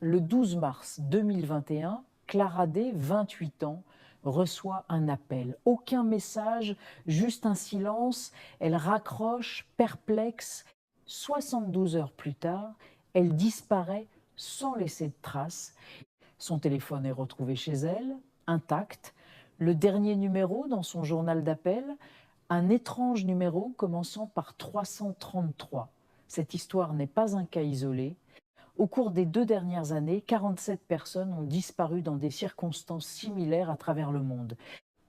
Le 12 mars 2021, Clara D, 28 ans, reçoit un appel. Aucun message, juste un silence. Elle raccroche, perplexe. 72 heures plus tard, elle disparaît sans laisser de traces. Son téléphone est retrouvé chez elle, intact. Le dernier numéro dans son journal d'appel, un étrange numéro commençant par 333. Cette histoire n'est pas un cas isolé. Au cours des 2 dernières années, 47 personnes ont disparu dans des circonstances similaires à travers le monde.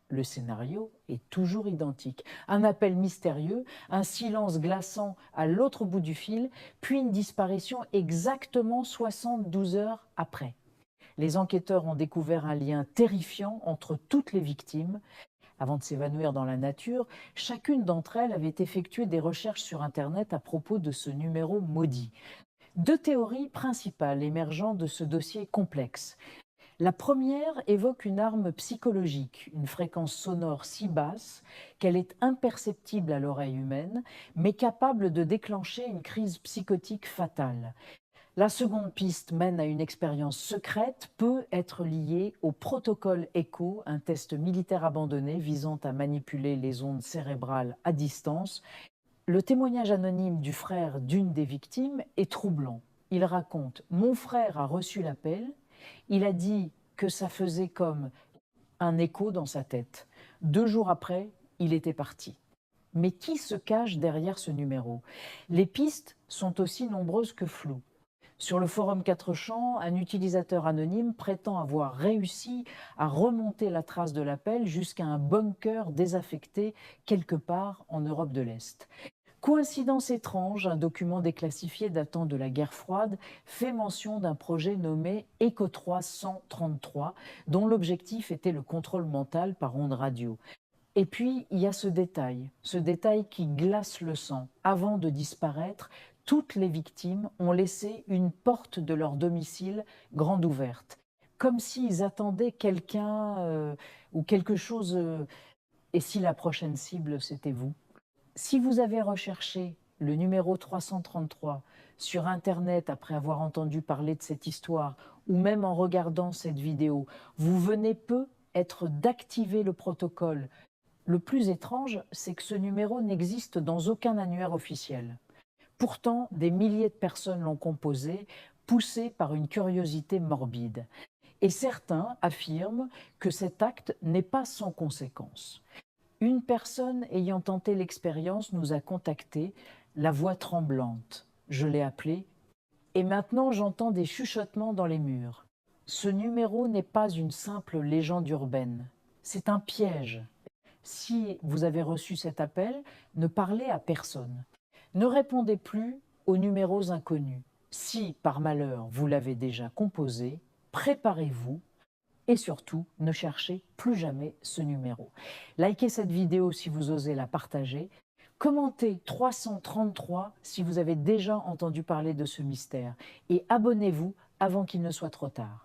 Le scénario est toujours identique. Un appel mystérieux, un silence glaçant à l'autre bout du fil, puis une disparition exactement 72 heures après. Les enquêteurs ont découvert un lien terrifiant entre toutes les victimes. Avant de s'évanouir dans la nature, chacune d'entre elles avait effectué des recherches sur Internet à propos de ce numéro maudit. Deux théories principales émergeant de ce dossier complexe. La première évoque une arme psychologique, une fréquence sonore si basse qu'elle est imperceptible à l'oreille humaine, mais capable de déclencher une crise psychotique fatale. La seconde piste mène à une expérience secrète, peut être liée au protocole ECHO, un test militaire abandonné visant à manipuler les ondes cérébrales à distance. Le témoignage anonyme du frère d'une des victimes est troublant. Il raconte: mon frère a reçu l'appel, il a dit que ça faisait comme un écho dans sa tête. 2 jours après, il était parti. Mais qui se cache derrière ce numéro? Les pistes sont aussi nombreuses que floues. Sur le forum 4 champs, un utilisateur anonyme prétend avoir réussi à remonter la trace de l'appel jusqu'à un bunker désaffecté quelque part en Europe de l'Est. Coïncidence étrange, un document déclassifié datant de la guerre froide fait mention d'un projet nommé ECHO 333, dont l'objectif était le contrôle mental par ondes radio. Et puis, il y a ce détail qui glace le sang. Avant de disparaître, toutes les victimes ont laissé une porte de leur domicile grande ouverte, comme s'ils attendaient quelqu'un ou quelque chose. Et si la prochaine cible, c'était vous? Si vous avez recherché le numéro 333 sur Internet après avoir entendu parler de cette histoire, ou même en regardant cette vidéo, vous venez peu être d'activer le protocole. Le plus étrange, c'est que ce numéro n'existe dans aucun annuaire officiel. Pourtant, des milliers de personnes l'ont composé, poussées par une curiosité morbide. Et certains affirment que cet acte n'est pas sans conséquence. Une personne ayant tenté l'expérience nous a contactés, la voix tremblante. Je l'ai appelée et maintenant j'entends des chuchotements dans les murs. Ce numéro n'est pas une simple légende urbaine, c'est un piège. Si vous avez reçu cet appel, ne parlez à personne. Ne répondez plus aux numéros inconnus. Si, par malheur, vous l'avez déjà composé, préparez-vous et surtout, ne cherchez plus jamais ce numéro. Likez cette vidéo si vous osez la partager. Commentez 333 si vous avez déjà entendu parler de ce mystère. Et abonnez-vous avant qu'il ne soit trop tard.